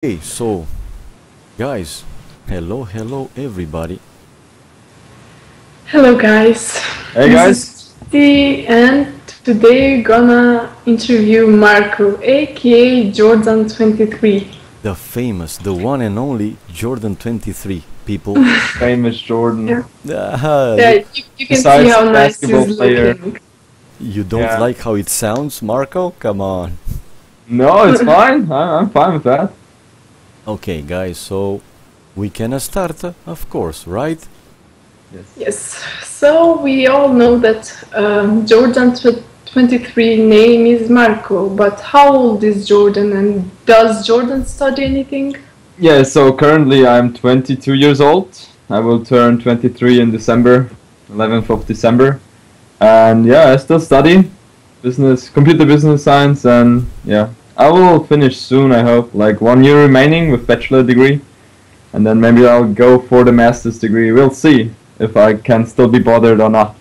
Okay, so guys, hello everybody. Hello guys, Hey this guys. is T and today we're gonna interview Marco, aka Jordan 23. The famous, the one and only Jordan 23 people. Famous Jordan. Yeah, Ah, yeah, you, you can see Besides how nice basketball he's player. looking. you don't Yeah. like how it sounds, Marco? Come on. No, it's fine. I'm fine with that. Okay, guys, so we can start, of course, right? Yes. Yes, so we all know that Jordan 23 name is Marco, but how old is Jordan and does Jordan study anything? Yeah, so currently I'm 22 years old. I will turn 23 in December, 11th of December. And yeah, I still study computer business science, and yeah, I will finish soon, I hope. Like 1 year remaining with bachelor degree. And then maybe I'll go for the master's degree. We'll see if I can still be bothered or not.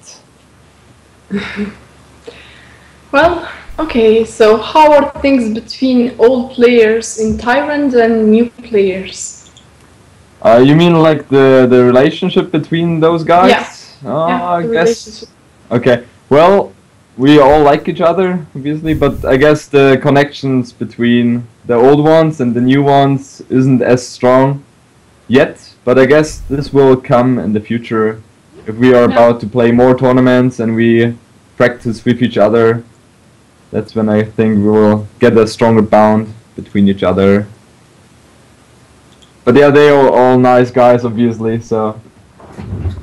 Well, okay, so how are things between old players in Thailand and new players? You mean like the relationship between those guys? Yeah. I The guess. relationship. Okay. Well, we all like each other, obviously, but I guess the connections between the old ones and the new ones isn't as strong yet. But I guess this will come in the future if we are Yeah. about to play more tournaments and we practice with each other. That's when I think we will get a stronger bond between each other. But yeah, they are all nice guys, obviously, so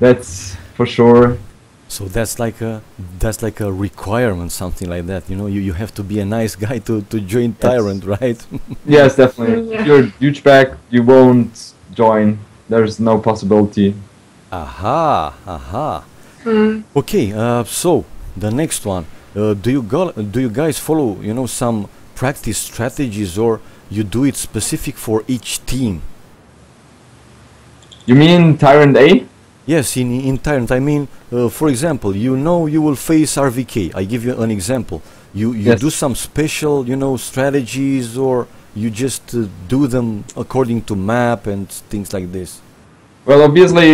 that's for sure. So that's like a requirement, something like that. You know, you have to be a nice guy to join Yes. Tyrant, right? Yes, definitely. Yeah. If you're a douchebag, you won't join. There's no possibility. Aha. Mm. Okay, so the next one. Do you guys follow, some practice strategies, or you do it specific for each team? You mean Tyrant A? Yes, in Tyrant. I mean, for example, you will face RVK. I give you an example. You Yes. do some special, strategies, or you just do them according to map and things like this. Well, obviously,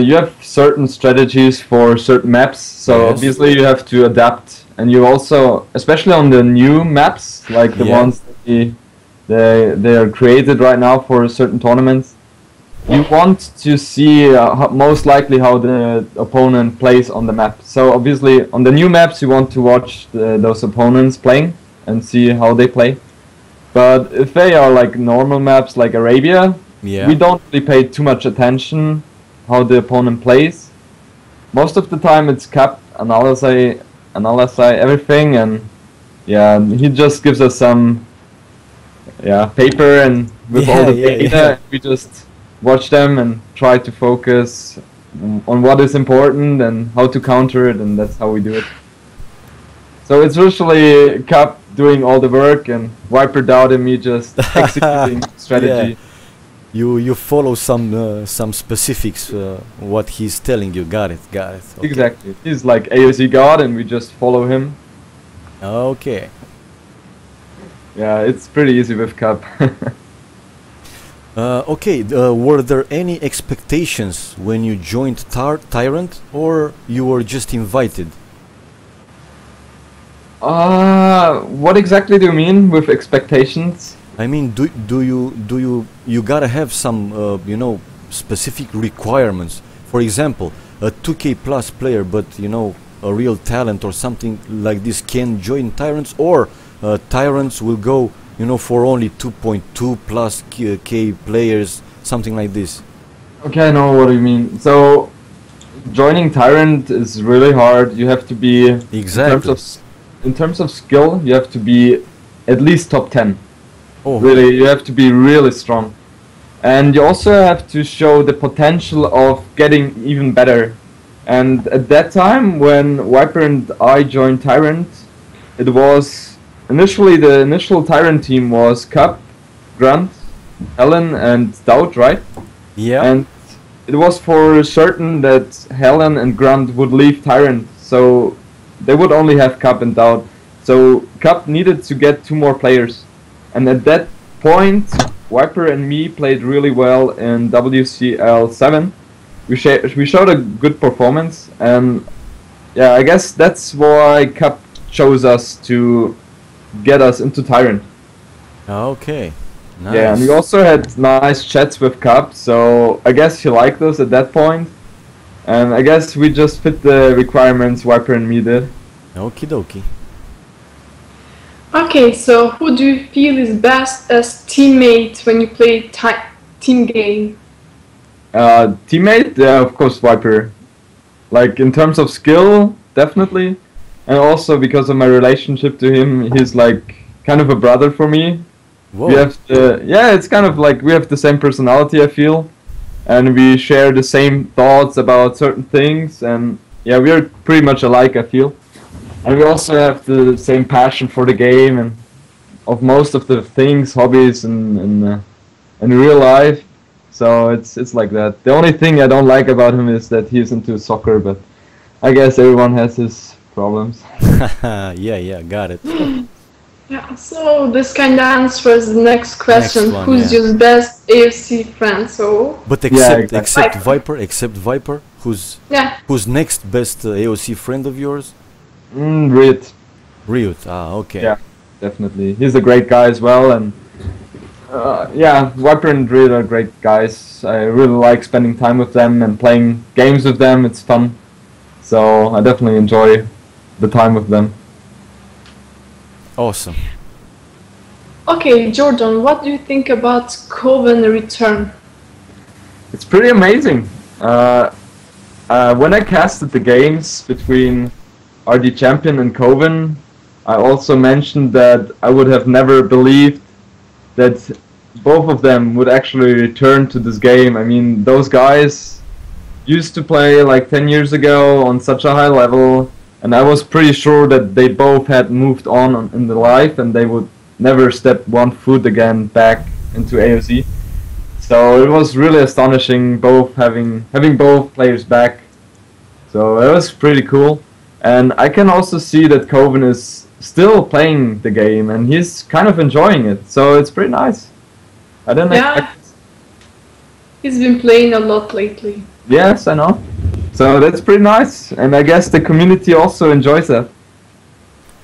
you have certain strategies for certain maps, so Yes. obviously you have to adapt. And you also, especially on the new maps, like the Yeah. ones that they are created right now for certain tournaments, you want to see most likely how the opponent plays on the map. So obviously, on the new maps, you want to watch those opponents playing and see how they play. But if they are like normal maps like Arabia, Yeah. we don't really pay too much attention how the opponent plays. Most of the time it's cap analyze everything, and yeah, he just gives us some paper and with all the data. We just watch them and try to focus on what is important and how to counter it, and that's how we do it. So it's usually Cap doing all the work and Viper Doubt and me just executing strategy. You follow some specifics, what he's telling you. Got it. Okay. Exactly. He's like AOC God and we just follow him. Okay. Yeah, it's pretty easy with Cap. Okay. Were there any expectations when you joined Tyrant, or you were just invited? What exactly do you mean with expectations? I mean, you gotta have some specific requirements. For example, a 2K plus player, but a real talent or something like this can join Tyrants, or Tyrants will go for only 2.2 plus K players, something like this. Okay, I know what you mean. So, joining Tyrant is really hard. You have to be Exactly. in terms of skill, you have to be at least top 10. Oh, Really, you have to be really strong. And you also have to show the potential of getting even better. And at that time, when Viper and I joined Tyrant, it was initially the initial Tyrant team was Cup, Grunt, Helen, and Stout, right? yeah. And it was for certain that Helen and Grunt would leave Tyrant, so they would only have Cup and Dowd. So Cup needed to get two more players. And at that point, Viper and me played really well in WCL 7. We showed a good performance, and yeah, I guess that's why Cup chose us to get us into Tyrant. Okay. Nice. Yeah, and we also had nice chats with Cup, so I guess he liked us at that point. And I guess we just fit the requirements Viper and me did. Okie dokie. Okay, so who do you feel is best as teammate when you play team game? Teammate, yeah, of course Viper. Like in terms of skill, definitely. And also because of my relationship to him, he's like kind of a brother for me. Whoa. We have yeah, it's kind of like we have the same personality, I feel. And we share the same thoughts about certain things, and yeah, we are pretty much alike, I feel. And we also have the same passion for the game and of most of the things, hobbies, and in real life. So it's like that. The only thing I don't like about him is that he's into soccer, but I guess everyone has his problems. Yeah, got it. Yeah, so this kind of answers the next question. Next one, Who's yeah. your best AFC friend? So But Yeah, except exactly. Viper, yeah, who's next best AOC friend of yours? Reed. Ryut. Ah, okay. Yeah, definitely. He's a great guy as well, and yeah, Viper and Reed are great guys. I really like spending time with them and playing games with them. It's fun, so I definitely enjoy the time with them. Awesome. okay, Jordan, what do you think about Coven return? It's pretty amazing. When I casted the games between RD Champion and Coven, I also mentioned that I would have never believed that both of them would actually return to this game. I mean, those guys used to play like 10 years ago on such a high level, and I was pretty sure that they both had moved on in their life and they would never step one foot again back into AOC. So it was really astonishing both having both players back. So it was pretty cool. And I can also see that Coven is still playing the game and he's kind of enjoying it. So it's pretty nice. I didn't expect. He's been playing a lot lately. Yes, I know. So that's pretty nice. And I guess the community also enjoys that.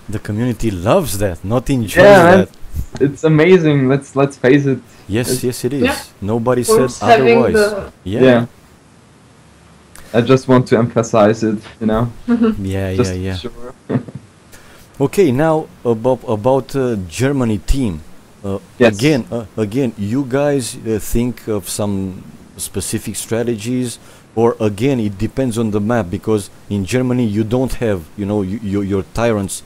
The community loves that, not enjoys Yeah, man. that. It's amazing. Let's face it. Yes, it is. Yeah. Nobody Or said having otherwise. Yeah. I just want to emphasize it, you know. Yeah, Just yeah. sure. Okay, now about Germany team. Yes. Again, you guys think of some specific strategies, or again, it depends on the map, because in Germany you don't have, you know, your Tyrants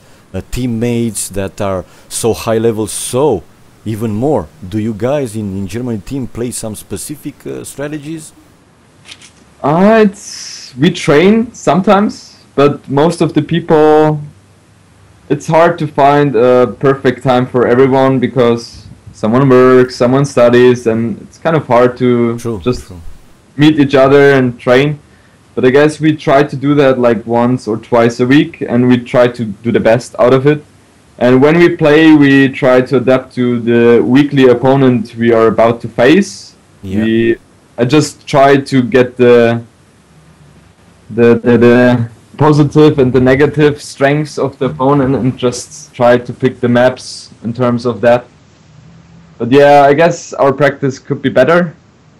teammates that are so high level. So even more, do you guys in Germany team play some specific strategies? We train sometimes, but most of the people, it's hard to find a perfect time for everyone because someone works, someone studies, and it's kind of hard to True. meet each other and train. But I guess we try to do that like once or twice a week, and we try to do the best out of it. And when we play, we try to adapt to the weekly opponent we are about to face. Yeah. I just try to get the positive and the negative strengths of the opponent and just try to pick the maps in terms of that. But yeah, I guess our practice could be better,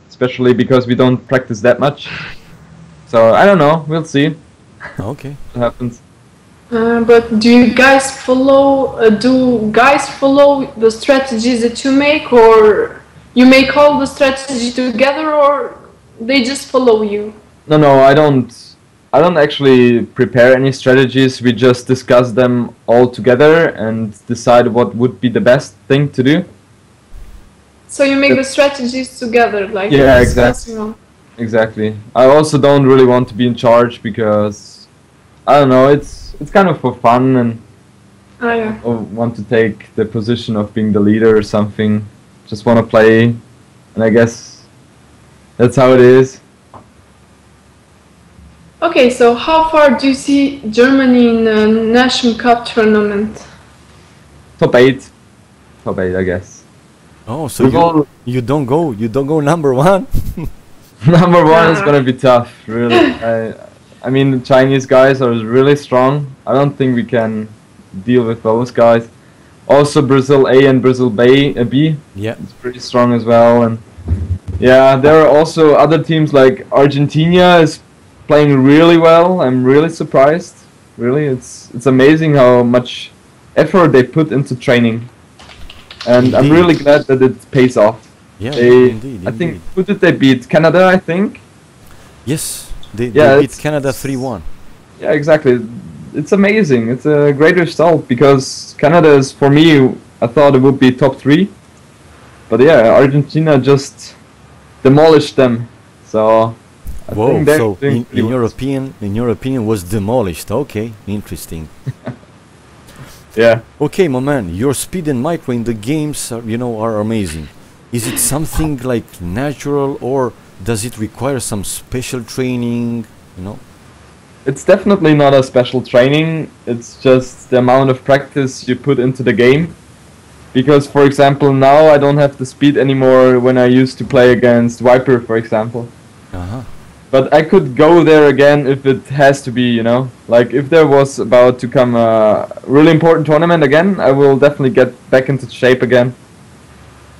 especially because we don't practice that much. So I don't know, we'll see Okay. what happens. But do guys follow the strategies that you make, or you make all the strategy together, or they just follow you? No, I don't actually prepare any strategies. We just discuss them all together and decide what would be the best thing to do. So you make the strategies together, like Yeah, discussing them. Exactly. I also don't really want to be in charge because I don't know, it's kind of for fun, and Ah, yeah. I want to take the position of being the leader or something. Just want to play, and I guess that's how it is. Okay, so how far do you see Germany in a National Cup tournament? Top 8, I guess. Oh, so We've all- you don't go number one. Number one is gonna be tough, really. I mean, the Chinese guys are really strong. I don't think we can deal with those guys. Also, Brazil A and Brazil B, Yeah. it's pretty strong as well. And yeah, there are also other teams like Argentina is playing really well. I'm really surprised. Really, it's amazing how much effort they put into training, and I'm Indeed. really glad that it pays off. Yeah, They, indeed, I think, indeed. who did they beat? Canada, I think. Yes, they beat it's- Canada 3-1. Yeah, exactly. It's amazing. It's a great result because Canada is, for me, I thought it would be top 3. But yeah, Argentina just demolished them. So I Whoa! think they're So doing pretty well. in your opinion, was demolished. Okay, interesting. Yeah. Okay, my man, your speed and micro in the games, are, are amazing. Is it something like natural, or does it require some special training? It's definitely not a special training. It's just the amount of practice you put into the game. Because, for example, now I don't have the speed anymore when I used to play against Viper, for example. Uh-huh. But I could go there again if it has to be, Like, if there was about to come a really important tournament again, I will definitely get back into shape again.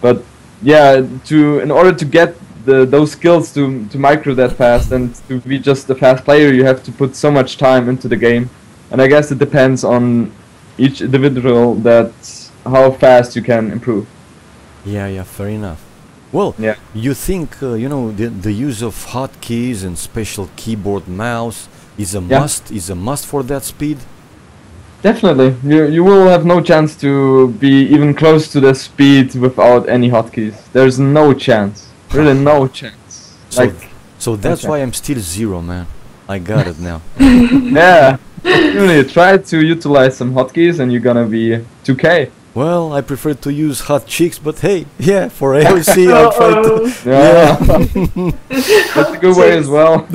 But, yeah, in order to get those skills to micro that fast and to be just a fast player, you have to put so much time into the game. And I guess it depends on each individual how fast you can improve. Yeah, fair enough. Well, Yeah. you think the use of hotkeys and special keyboard mouse is a Yeah. must for that speed? Definitely. You will have no chance to be even close to the speed without any hotkeys. There's no chance. Really no chance. So that's okay. why I'm still 0, man. I got it now. Yeah. Really, try to utilize some hotkeys and you're gonna be 2K. Well, I prefer to use hot chicks, but hey, yeah, for AOC I'll try to. Yeah. That's a good way as well.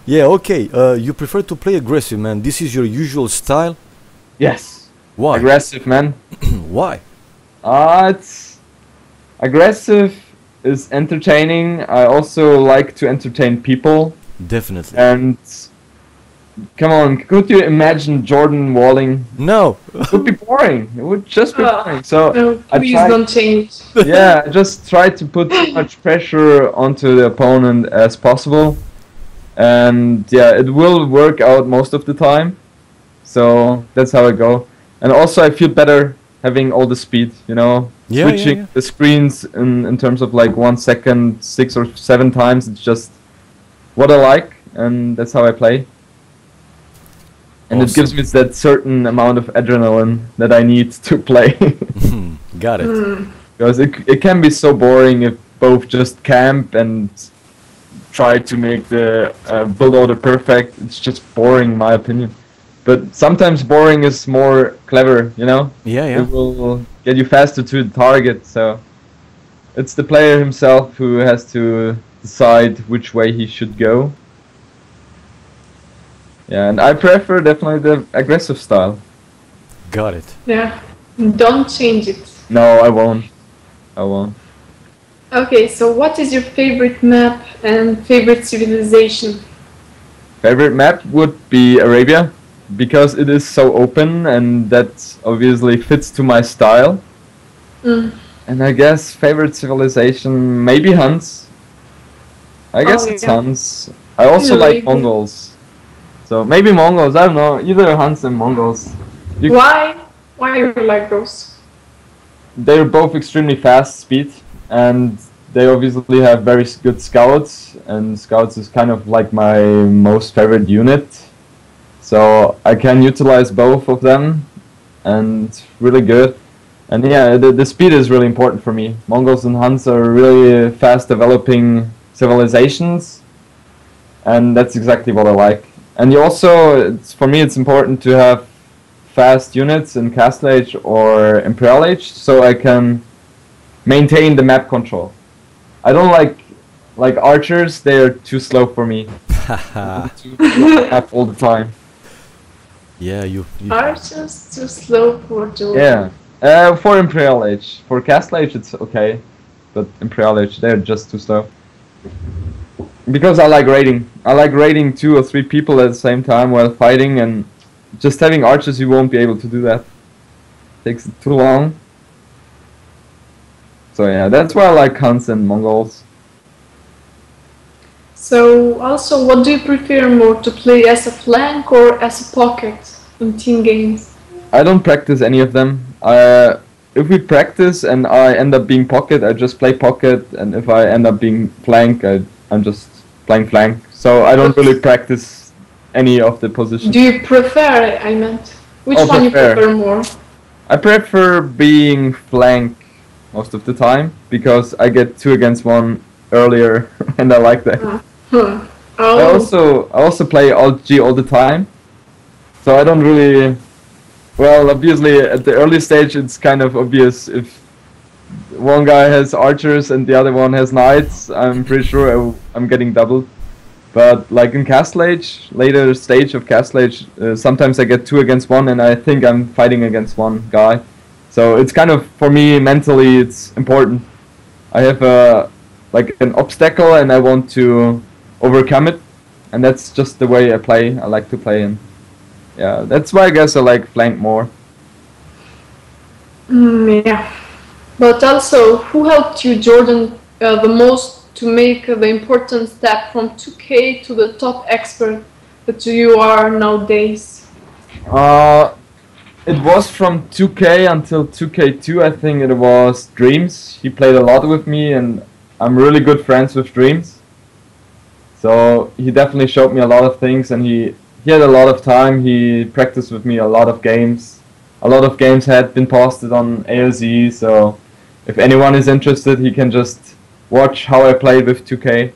Yeah, okay. You prefer to play aggressive, man. This is your usual style. Yes. Why? Aggressive, man. Why? It's aggressive is entertaining. I also like to entertain people. Definitely. And come on, could you imagine JorDan walling? No. It would be boring. It would just be boring. So No, I please try- don't change. yeah, I just try to put as much pressure onto the opponent as possible. And yeah, it will work out most of the time. So that's how I go. And also I feel better having all the speed, Yeah, switching yeah. the screens in terms of like 1 second, 6 or 7 times. It's just what I like, and that's how I play. And it gives Awesome. me that certain amount of adrenaline that I need to play. Got it. Because it can be so boring if both just camp and try to make the build order perfect. It's just boring, in my opinion. But sometimes boring is more clever, Yeah, yeah. It will get you faster to the target, so it's the player himself who has to decide which way he should go. Yeah, and I prefer definitely the aggressive style. Got it. Yeah, don't change it. No, I won't. I won't. Okay, so what is your favorite map and favorite civilization? Favorite map would be Arabia, because it is so open and that obviously fits to my style. Mm. And I guess favorite civilization, maybe Huns. I guess Oh, it's yeah. Huns. I also Yeah, like maybe. Mongols. So maybe Mongols, I don't know, either Huns and Mongols. You- Why? Why you like those? They're both extremely fast speed, and they obviously have very good scouts, and scouts is kind of like my most favorite unit. So I can utilize both of them, and really good. And yeah, the speed is really important for me. Mongols and Huns are really fast developing civilizations, and that's exactly what I like. And you also, for me, it's important to have fast units in Castle Age or Imperial Age, so I can maintain the map control. I don't like archers; they are too slow for me. To map all the time. Yeah, you Archers too slow for Jordan. Yeah, For Imperial Age. For Castle Age it's okay, but Imperial Age they're just too slow. Because I like raiding. I like raiding 2 or 3 people at the same time while fighting, and just having archers you won't be able to do that. Takes too long. So yeah, that's why I like Huns and Mongols. So also, what do you prefer more, to play as a flank or as a pocket in team games? I don't practice any of them. If we practice and I end up being pocket, I just play pocket, and if I end up being flank, I'm just playing flank. So I don't really practice any of the positions. Do you prefer, I meant, which Oh, one you prefer. prefer more? I prefer being flank most of the time because I get 2 against 1 earlier, and I like that. Oh. I also play alt-G all the time, so I don't really. Well, obviously at the early stage it's kind of obvious if one guy has archers and the other one has knights. I'm pretty sure I'm getting doubled. But like in Castle Age, later stage of Castle Age, sometimes I get 2 against 1 and I think I'm fighting against one guy. So it's kind of, for me, mentally it's important. I have like an obstacle and I want to overcome it. And that's just the way I play. I like to play, and yeah, that's why I guess I like flank more. Yeah. But also, who helped you, JorDan, the most to make the important step from 2K to the top expert that you are nowadays? It was from 2K until 2K2, I think it was Dreams. He played a lot with me, and I'm really good friends with Dreams. So he definitely showed me a lot of things, and he had a lot of time. He practiced with me a lot of games. A lot of games had been posted on ALZ, so if anyone is interested, he can just watch how I played with 2K.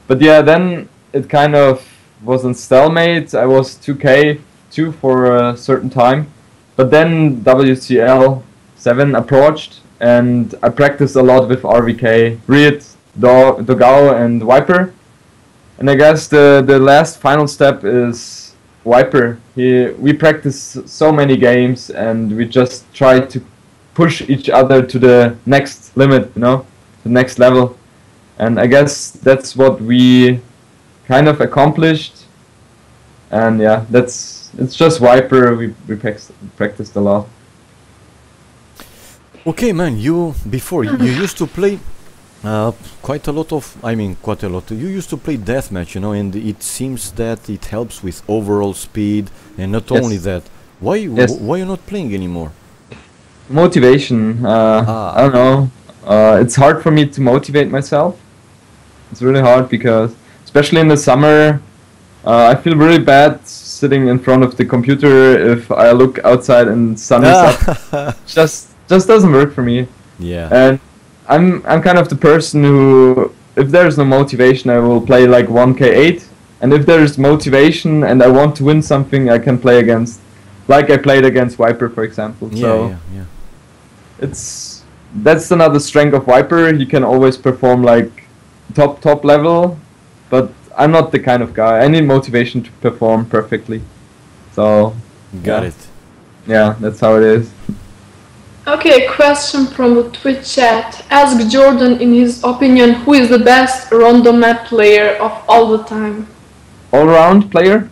But yeah, then it kind of was in stalemate. I was 2K2 for a certain time, but then WCL 7 approached, and I practiced a lot with RVK, Reed, Dogao, and Viper. And I guess the last final step is Viper. We practice so many games, and we just try to push each other to the next limit, you know, the next level. And I guess that's what we kind of accomplished. And yeah, it's just Viper. We practiced a lot. Okay, man. You used to play quite a lot. You used to play deathmatch, you know, and it seems that it helps with overall speed, and not only that. Why you're not playing anymore? Motivation. I don't know. It's hard for me to motivate myself. It's really hard because, especially in the summer, I feel really bad sitting in front of the computer if I look outside and sun is up. Just doesn't work for me. Yeah. And I'm kind of the person who, if there's no motivation, I will play like 1K8. And if there's motivation and I want to win something, I can play against, like I played against Viper, for example. Yeah. That's another strength of Viper. He can always perform like top level, but I'm not the kind of guy. I need motivation to perform perfectly. So Got it. Yeah, that's how it is. Okay, a question from the Twitch chat. Ask JorDan, in his opinion, who is the best random map player of all the time? All-round player?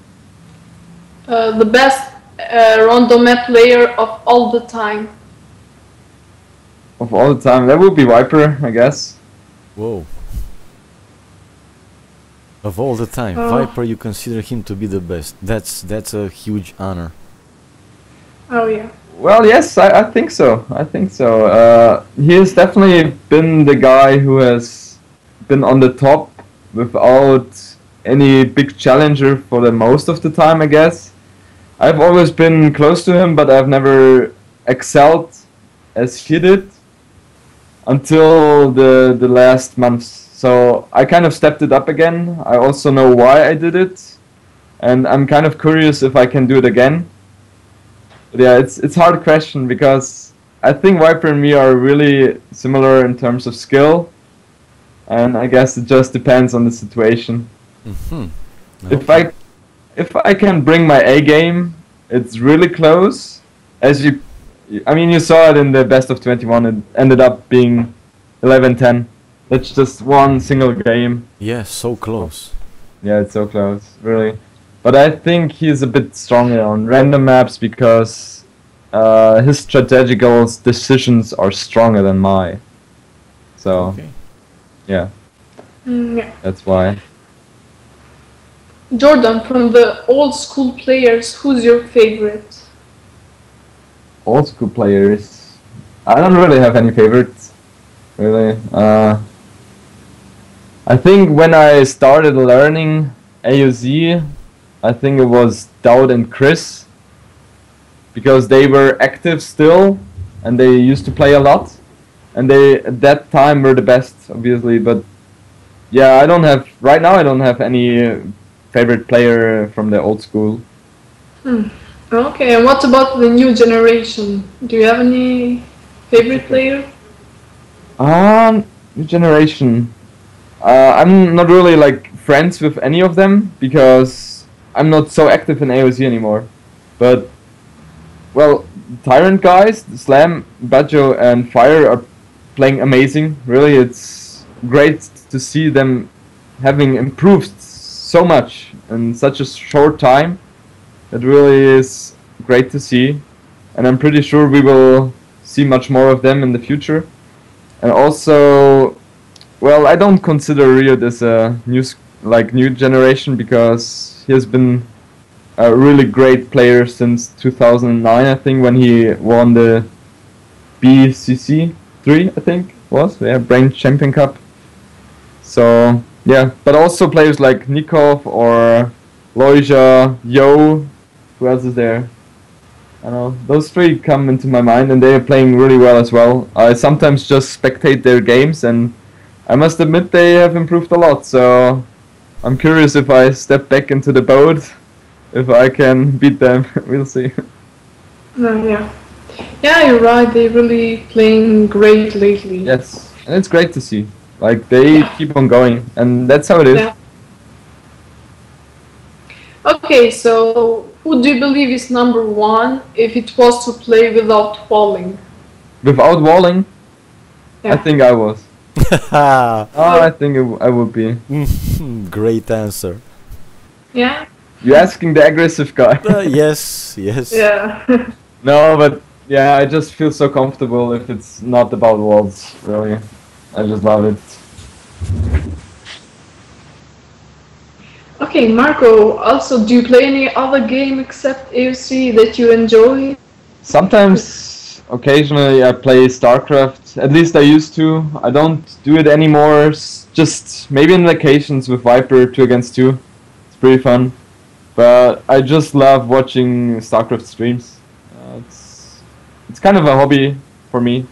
The best random map player of all the time. Of all the time, that would be Viper, I guess. Whoa. Of all the time, Viper, you consider him to be the best. That's a huge honor. Oh yeah. Well, yes, I think so. I think so. He has definitely been the guy who has been on the top without any big challenger for the most of the time, I guess. I've always been close to him, but I've never excelled as he did until the last months. So I kind of stepped it up again. I also know why I did it, and I'm kind of curious if I can do it again. But yeah, it's a hard question because I think Viper and me are really similar in terms of skill, and I guess it just depends on the situation. Okay. If I can bring my A game, it's really close. As I mean, you saw it in the best of 21. It ended up being 11-10. That's just one single game. Yeah, so close. Yeah, it's so close, really. But I think he's a bit stronger on random maps because his strategical decisions are stronger than mine. So, Okay. yeah, Yeah. that's why. JorDan, from the old school players, who's your favorite? Old school players. I don't really have any favorites, really. I think when I started learning AOZ, I think it was Dowd and Chris, because they were active still, and they used to play a lot, and they at that time were the best, obviously. But yeah, I don't have right now. I don't have any favorite player from the old school. Okay, and what about the new generation? Do you have any favorite player? New generation. I'm not really like friends with any of them because I'm not so active in AOZ anymore. But well, Tyrant guys, Slam, Bajo, and Fire are playing amazing. Really, it's great to see them having improved so much in such a short time. It really is great to see, and I'm pretty sure we will see much more of them in the future. And also, well, I don't consider Riot as a new generation because he has been a really great player since 2009, I think, when he won the BCC 3, I think was, yeah, Brain Champion Cup. So yeah, but also players like Nikov or Loija, Yo. Who else is there? I don't know. Those three come into my mind, and they are playing really well as well. I sometimes just spectate their games, and I must admit they have improved a lot. So I'm curious if I step back into the boat, if I can beat them. We'll see. Yeah. Yeah, you're right. They're really playing great lately. Yes, and it's great to see. Like they keep on going, and that's how it is. Yeah. Okay, so who do you believe is number one if it was to play without walling? Without walling, Yeah. I think I was. I think I would be. Great answer. Yeah? You're asking the aggressive guy. Yes, yes. Yeah. No, but yeah, I just feel so comfortable if it's not about walls, really. I just love it. Okay, Marco, also, do you play any other game except AOC that you enjoy? Sometimes, occasionally, I play StarCraft. At least I used to. I don't do it anymore. Just maybe in vacations with Viper 2 against 2. It's pretty fun. But I just love watching StarCraft streams. It's kind of a hobby for me.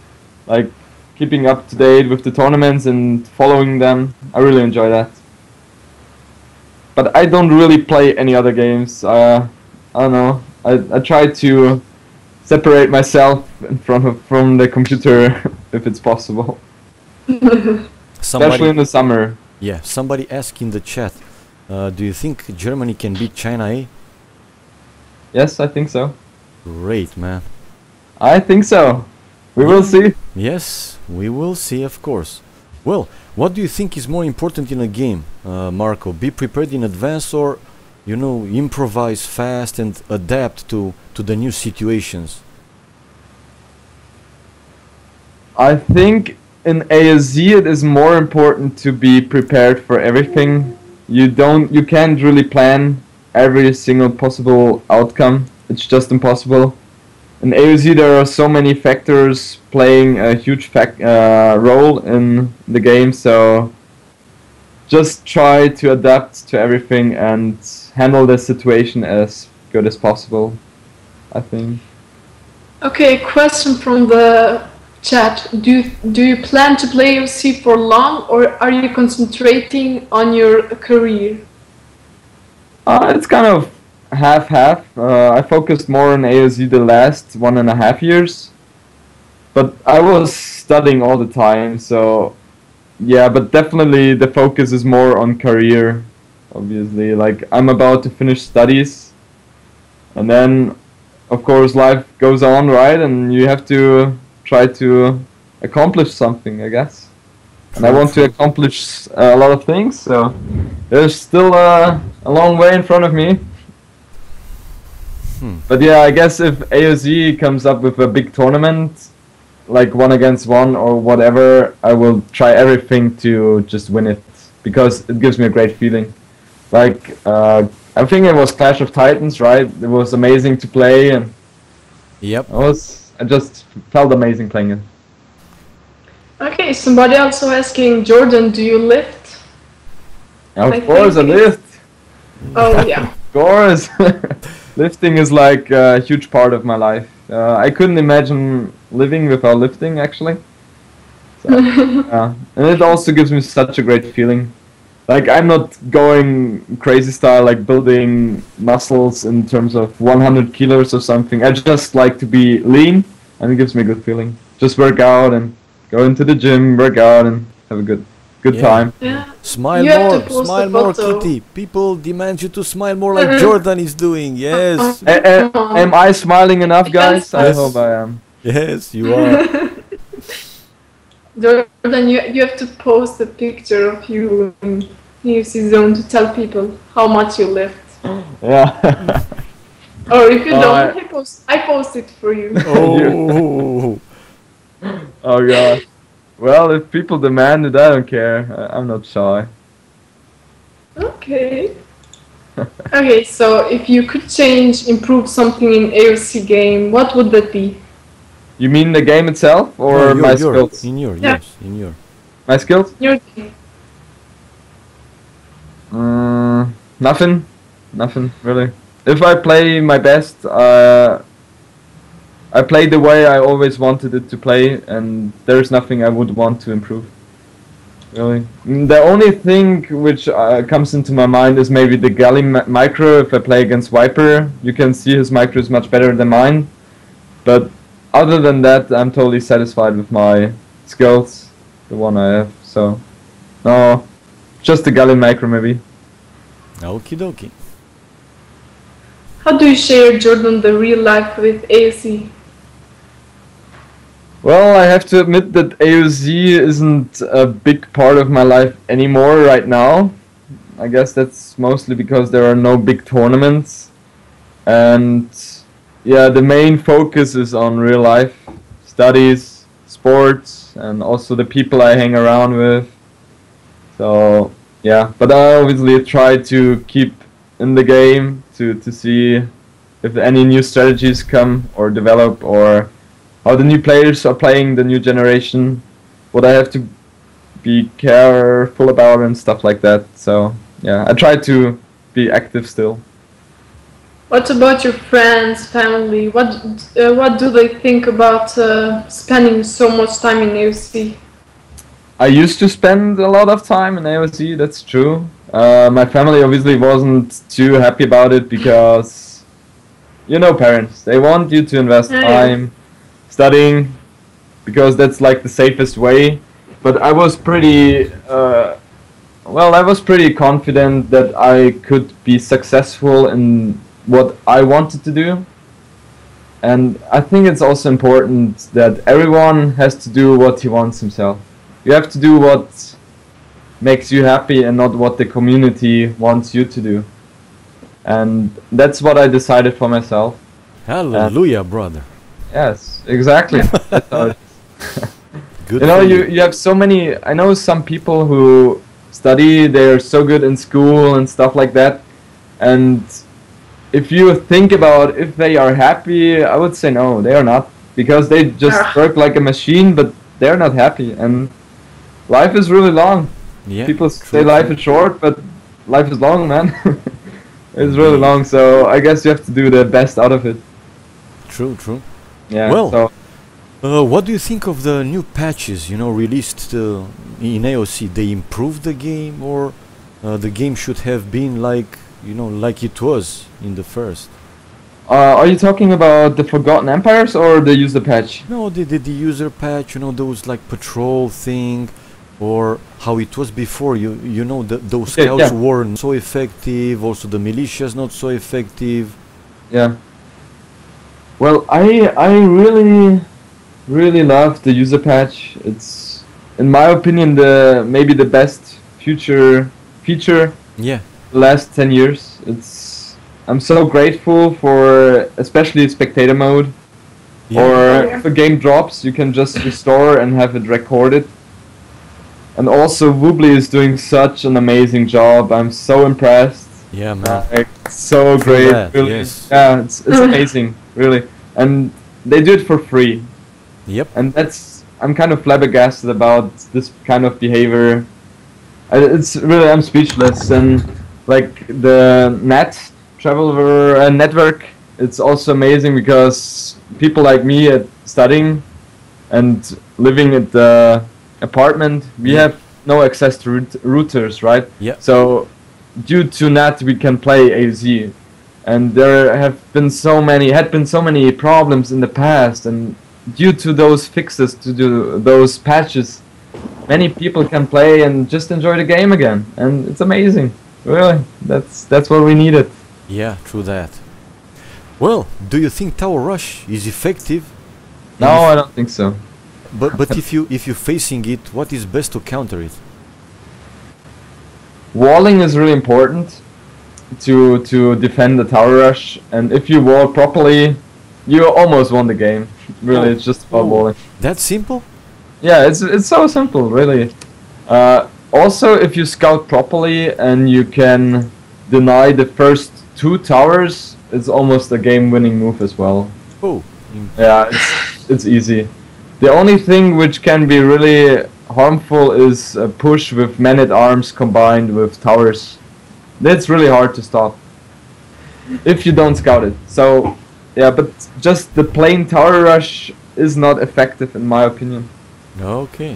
Like keeping up to date with the tournaments and following them. I really enjoy that. But I don't really play any other games. I don't know. I try to separate myself from the computer if it's possible. Especially in the summer. Yeah, somebody asked in the chat, do you think Germany can beat China, eh? Yes, I think so. Great, man. I think so. We will see. Yes, we will see, of course. Well, what do you think is more important in a game, Marco? Be prepared in advance, or, you know, improvise fast and adapt to the new situations? I think in AOZ it is more important to be prepared for everything. You can't really plan every single possible outcome. It's just impossible. In AOZ there are so many factors playing a huge role in the game, so just try to adapt to everything and handle the situation as good as possible, I think. Okay, question from the chat. Do you plan to play AOC for long, or are you concentrating on your career? It's kind of half-half. I focused more on AOZ the last 1.5 years, but I was studying all the time, so yeah, but definitely the focus is more on career, obviously. Like, I'm about to finish studies, and then of course, life goes on, right? And you have to try to accomplish something, I guess. And I want to accomplish a lot of things, so there's still a long way in front of me. But yeah, I guess if AOZ comes up with a big tournament, like 1-against-1 or whatever, I will try everything to just win it, because it gives me a great feeling. Like, I think it was Clash of Titans, right? It was amazing to play, and Yep. I just felt amazing playing it. Okay, somebody also asking, JorDan, do you lift? Of I course, I think lift. Oh yeah. Of course. Lifting is like a huge part of my life. I couldn't imagine living without lifting, actually. So, and it also gives me such a great feeling. Like, I'm not going crazy style, like building muscles in terms of 100 kilos or something. I just like to be lean, and it gives me a good feeling. Just work out and go into the gym, work out, and have a good time. Yeah. Smile You have more, to post smile a more, photo. Kitty. People demand you to smile more like JorDan is doing. Yes, Am I smiling enough, guys? I Yes. hope I am. yes, you are. JorDan, you have to post a picture of you in UFC Zone to tell people how much you lift. Yeah. Or if you Oh, don't, I post it for you. Oh, Oh god. Well, if people demand it, I don't care. I'm not shy. Okay. Okay, so if you could improve something in AOC game, what would that be? You mean the game itself or No, my your, skills? in your, Yeah. yes, in your. My skills? Your game. Nothing. Nothing, really. If I play my best, I play the way I always wanted it to play, and there's nothing I would want to improve. Really. The only thing which comes into my mind is maybe the galley micro. If I play against Viper, you can see his micro is much better than mine. But other than that, I'm totally satisfied with my skills, the one I have. So, no, just the galley micro maybe. Okie dokie. How do you share, JorDan, the real life with AOC? Well, I have to admit that AOZ isn't a big part of my life anymore right now. I guess that's mostly because there are no big tournaments. And yeah, the main focus is on real life, studies, sports, and also the people I hang around with. So yeah, but I obviously try to keep in the game to see if any new strategies come or develop, or how the new players are playing, the new generation, what I have to be careful about and stuff like that. So yeah, I try to be active still. What about your friends, family? What do they think about spending so much time in AOC? I used to spend a lot of time in AOC, that's true. My family obviously wasn't too happy about it because, you know, parents, they want you to invest time studying because that's like the safest way. But I was pretty, I was pretty confident that I could be successful in what I wanted to do. And I think it's also important that everyone has to do what he wants himself. You have to do what makes you happy and not what the community wants you to do. And that's what I decided for myself. Hallelujah, brother. Yes, exactly. That's how it is. Good You know, for you have so many. I know some people who study, they're so good in school and stuff like that. And if you think about if they are happy, I would say no, they are not. Because they just work like a machine, but they're not happy. And life is really long. Yeah, People true, say life true. is short, but life is long, man. It's really long, so I guess you have to do the best out of it. True, true. Yeah. Well, so what do you think of the new patches, you know, released in AOC? They improved the game, or the game should have been like, you know, like it was in the first? are you talking about the Forgotten Empires or the user patch? No, the user patch, you know, those like patrol thing, or how it was before. You know, those Okay, scouts yeah. weren't so effective. Also, the militias not so effective. Yeah. Well, I really love the user patch. It's, in my opinion, the maybe the best future feature Yeah. the last 10 years. It's, I'm so grateful for especially spectator mode. Yeah. Or if a game drops, you can just restore and have it recorded. And also, Woobly is doing such an amazing job. I'm so impressed. Yeah, man. Like, so great, that, really. yes. Yeah, it's amazing, really. And they do it for free. Yep. And that's, I'm kind of flabbergasted about this kind of behavior. It's really, I'm speechless. And like the traveler network, it's also amazing because people like me studying and living at the apartment, we Yeah. have no access to routers, right? Yeah. So due to NAT, we can play AZ, and there had been so many problems in the past, and due to those fixes, those patches, many people can play and just enjoy the game again, and it's amazing. Really, that's what we needed. Yeah, true that. Well, do you think Tower Rush is effective? No, I don't think so. But if you're facing it, what is best to counter it? Walling is really important to defend the tower rush, and if you wall properly, you almost won the game. Really, it's just about walling. That simple? Yeah, it's so simple, really. Also, if you scout properly and you can deny the first 2 towers, it's almost a game-winning move as well. Oh. Yeah, it's easy. The only thing which can be really harmful is a push with men-at-arms combined with towers. That's really hard to stop if you don't scout it. So, yeah, but just the plain tower rush is not effective in my opinion. Okay.